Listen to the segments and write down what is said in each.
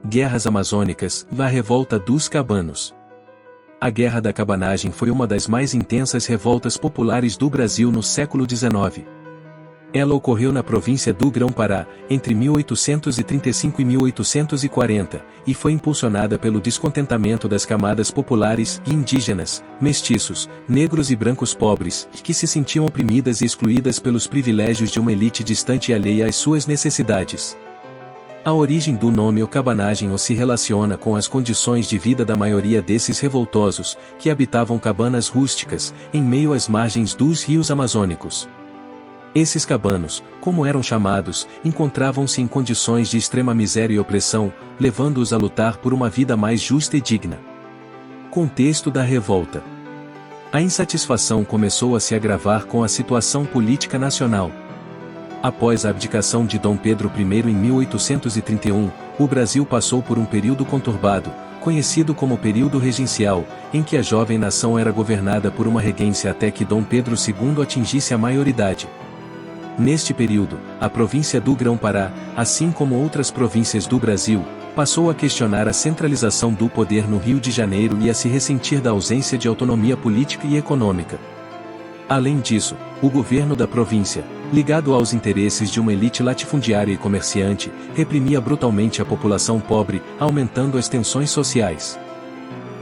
Guerras Amazônicas, a Revolta dos Cabanos. A Guerra da Cabanagem foi uma das mais intensas revoltas populares do Brasil no século XIX. Ela ocorreu na província do Grão-Pará, entre 1835 e 1840, e foi impulsionada pelo descontentamento das camadas populares e indígenas, mestiços, negros e brancos pobres, que se sentiam oprimidas e excluídas pelos privilégios de uma elite distante e alheia às suas necessidades. A origem do nome cabanagem se relaciona com as condições de vida da maioria desses revoltosos, que habitavam cabanas rústicas, em meio às margens dos rios amazônicos. Esses cabanos, como eram chamados, encontravam-se em condições de extrema miséria e opressão, levando-os a lutar por uma vida mais justa e digna. Contexto da revolta. A insatisfação começou a se agravar com a situação política nacional. Após a abdicação de Dom Pedro I em 1831, o Brasil passou por um período conturbado, conhecido como período regencial, em que a jovem nação era governada por uma regência até que Dom Pedro II atingisse a maioridade. Neste período, a província do Grão-Pará, assim como outras províncias do Brasil, passou a questionar a centralização do poder no Rio de Janeiro e a se ressentir da ausência de autonomia política e econômica. Além disso, o governo da província, ligado aos interesses de uma elite latifundiária e comerciante, reprimia brutalmente a população pobre, aumentando as tensões sociais.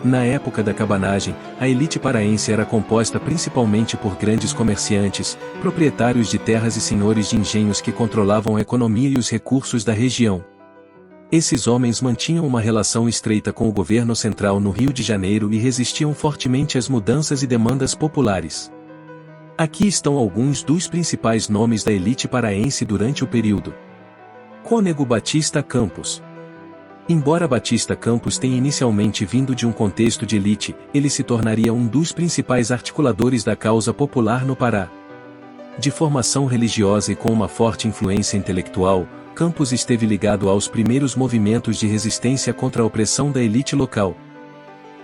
Na época da cabanagem, a elite paraense era composta principalmente por grandes comerciantes, proprietários de terras e senhores de engenhos que controlavam a economia e os recursos da região. Esses homens mantinham uma relação estreita com o governo central no Rio de Janeiro e resistiam fortemente às mudanças e demandas populares. Aqui estão alguns dos principais nomes da elite paraense durante o período. Cônego Batista Campos. Embora Batista Campos tenha inicialmente vindo de um contexto de elite, ele se tornaria um dos principais articuladores da causa popular no Pará. De formação religiosa e com uma forte influência intelectual, Campos esteve ligado aos primeiros movimentos de resistência contra a opressão da elite local.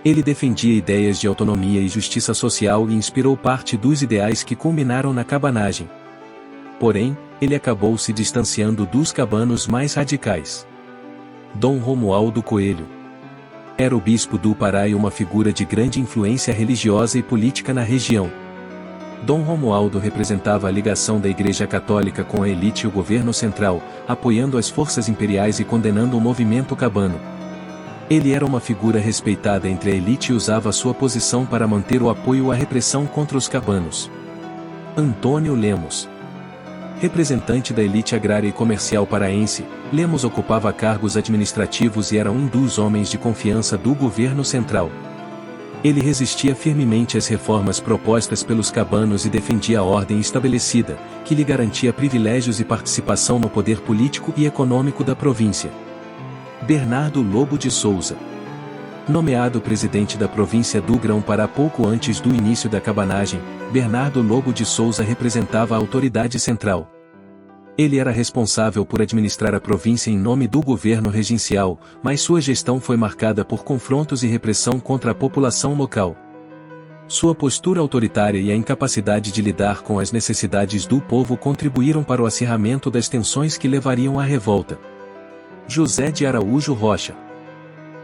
Ele defendia ideias de autonomia e justiça social e inspirou parte dos ideais que culminaram na cabanagem. Porém, ele acabou se distanciando dos cabanos mais radicais. Dom Romualdo Coelho. Era o bispo do Pará e uma figura de grande influência religiosa e política na região. Dom Romualdo representava a ligação da Igreja Católica com a elite e o governo central, apoiando as forças imperiais e condenando o movimento cabano. Ele era uma figura respeitada entre a elite e usava sua posição para manter o apoio à repressão contra os cabanos. Antônio Lemos. Representante da elite agrária e comercial paraense, Lemos ocupava cargos administrativos e era um dos homens de confiança do governo central. Ele resistia firmemente às reformas propostas pelos cabanos e defendia a ordem estabelecida, que lhe garantia privilégios e participação no poder político e econômico da província. Bernardo Lobo de Souza. Nomeado presidente da província do Grão-Pará pouco antes do início da cabanagem, Bernardo Lobo de Souza representava a autoridade central. Ele era responsável por administrar a província em nome do governo regencial, mas sua gestão foi marcada por confrontos e repressão contra a população local. Sua postura autoritária e a incapacidade de lidar com as necessidades do povo contribuíram para o acirramento das tensões que levariam à revolta. José de Araújo Rocha.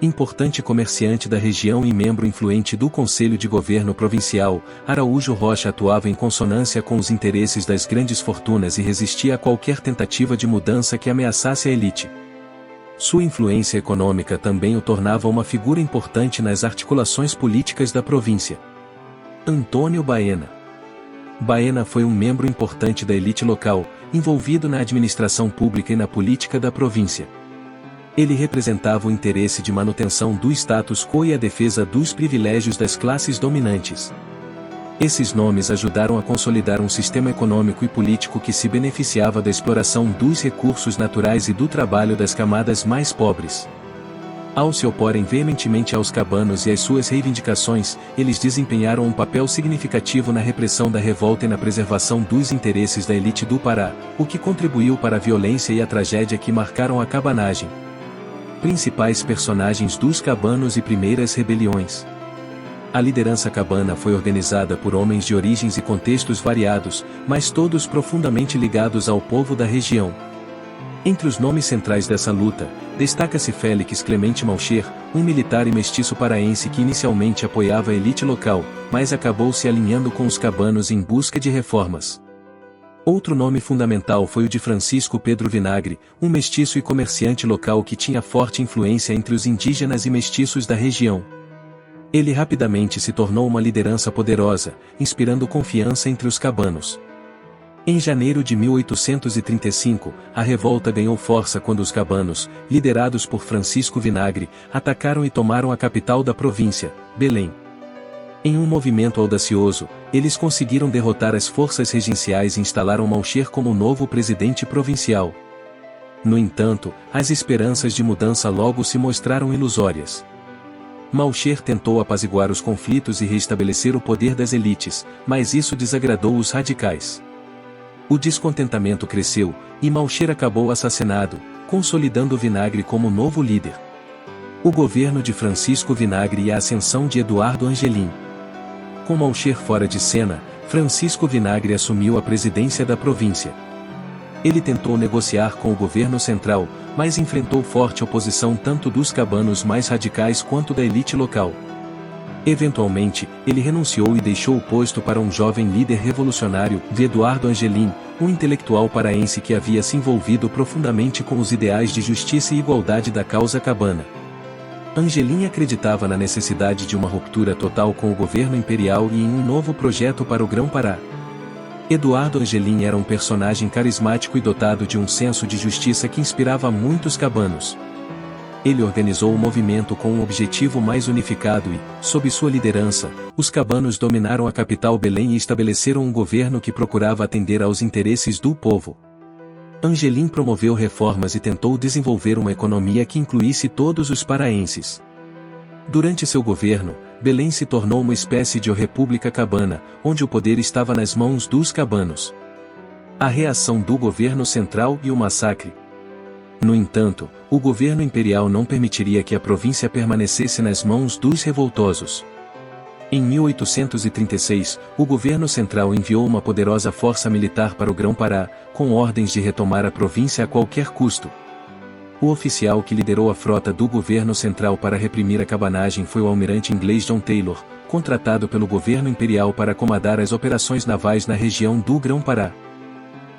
Importante comerciante da região e membro influente do Conselho de Governo Provincial, Araújo Rocha atuava em consonância com os interesses das grandes fortunas e resistia a qualquer tentativa de mudança que ameaçasse a elite. Sua influência econômica também o tornava uma figura importante nas articulações políticas da província. Antônio Baena. Baena foi um membro importante da elite local, envolvido na administração pública e na política da província. Ele representava o interesse de manutenção do status quo e a defesa dos privilégios das classes dominantes. Esses nomes ajudaram a consolidar um sistema econômico e político que se beneficiava da exploração dos recursos naturais e do trabalho das camadas mais pobres. Ao se oporem veementemente aos cabanos e às suas reivindicações, eles desempenharam um papel significativo na repressão da revolta e na preservação dos interesses da elite do Pará, o que contribuiu para a violência e a tragédia que marcaram a cabanagem. Principais personagens dos cabanos e primeiras rebeliões. A liderança cabana foi organizada por homens de origens e contextos variados, mas todos profundamente ligados ao povo da região. Entre os nomes centrais dessa luta, destaca-se Félix Clemente Malcher, um militar e mestiço paraense que inicialmente apoiava a elite local, mas acabou se alinhando com os cabanos em busca de reformas. Outro nome fundamental foi o de Francisco Pedro Vinagre, um mestiço e comerciante local que tinha forte influência entre os indígenas e mestiços da região. Ele rapidamente se tornou uma liderança poderosa, inspirando confiança entre os cabanos. Em janeiro de 1835, a revolta ganhou força quando os cabanos, liderados por Francisco Vinagre, atacaram e tomaram a capital da província, Belém. Em um movimento audacioso, eles conseguiram derrotar as forças regenciais e instalaram Malcher como novo presidente provincial. No entanto, as esperanças de mudança logo se mostraram ilusórias. Malcher tentou apaziguar os conflitos e restabelecer o poder das elites, mas isso desagradou os radicais. O descontentamento cresceu, e Malcher acabou assassinado, consolidando Vinagre como novo líder. O governo de Francisco Vinagre e a ascensão de Eduardo Angelim. Com Malcher fora de cena, Francisco Vinagre assumiu a presidência da província. Ele tentou negociar com o governo central, mas enfrentou forte oposição tanto dos cabanos mais radicais quanto da elite local. Eventualmente, ele renunciou e deixou o posto para um jovem líder revolucionário, Eduardo Angelim, um intelectual paraense que havia se envolvido profundamente com os ideais de justiça e igualdade da causa cabana. Angelim acreditava na necessidade de uma ruptura total com o governo imperial e em um novo projeto para o Grão-Pará. Eduardo Angelim era um personagem carismático e dotado de um senso de justiça que inspirava muitos cabanos. Ele organizou o movimento com um objetivo mais unificado e, sob sua liderança, os cabanos dominaram a capital Belém e estabeleceram um governo que procurava atender aos interesses do povo. Angelim promoveu reformas e tentou desenvolver uma economia que incluísse todos os paraenses. Durante seu governo, Belém se tornou uma espécie de república cabana, onde o poder estava nas mãos dos cabanos. A reação do governo central e o massacre. No entanto, o governo imperial não permitiria que a província permanecesse nas mãos dos revoltosos. Em 1836, o governo central enviou uma poderosa força militar para o Grão-Pará, com ordens de retomar a província a qualquer custo. O oficial que liderou a frota do governo central para reprimir a cabanagem foi o almirante inglês John Taylor, contratado pelo governo imperial para comandar as operações navais na região do Grão-Pará.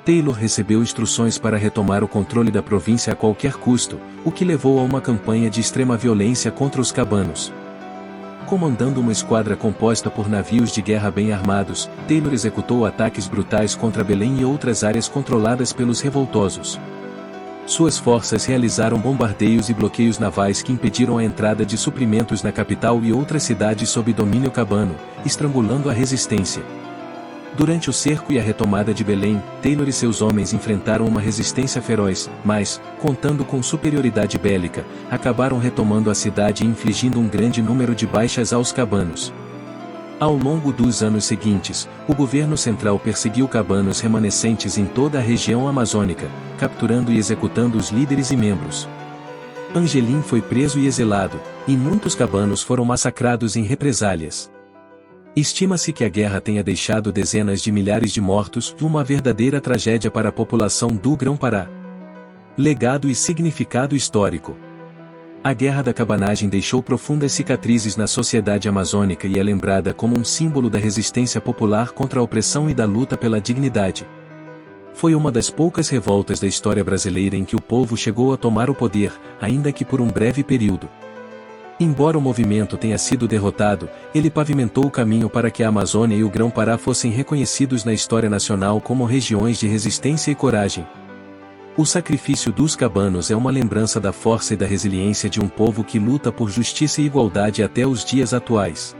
Taylor recebeu instruções para retomar o controle da província a qualquer custo, o que levou a uma campanha de extrema violência contra os cabanos. Comandando uma esquadra composta por navios de guerra bem armados, Taylor executou ataques brutais contra Belém e outras áreas controladas pelos revoltosos. Suas forças realizaram bombardeios e bloqueios navais que impediram a entrada de suprimentos na capital e outras cidades sob domínio cabano, estrangulando a resistência. Durante o cerco e a retomada de Belém, Taylor e seus homens enfrentaram uma resistência feroz, mas, contando com superioridade bélica, acabaram retomando a cidade e infligindo um grande número de baixas aos cabanos. Ao longo dos anos seguintes, o governo central perseguiu cabanos remanescentes em toda a região amazônica, capturando e executando os líderes e membros. Angelim foi preso e exilado, e muitos cabanos foram massacrados em represálias. Estima-se que a guerra tenha deixado dezenas de milhares de mortos e uma verdadeira tragédia para a população do Grão-Pará. Legado e significado histórico. A Guerra da Cabanagem deixou profundas cicatrizes na sociedade amazônica e é lembrada como um símbolo da resistência popular contra a opressão e da luta pela dignidade. Foi uma das poucas revoltas da história brasileira em que o povo chegou a tomar o poder, ainda que por um breve período. Embora o movimento tenha sido derrotado, ele pavimentou o caminho para que a Amazônia e o Grão-Pará fossem reconhecidos na história nacional como regiões de resistência e coragem. O sacrifício dos cabanos é uma lembrança da força e da resiliência de um povo que luta por justiça e igualdade até os dias atuais.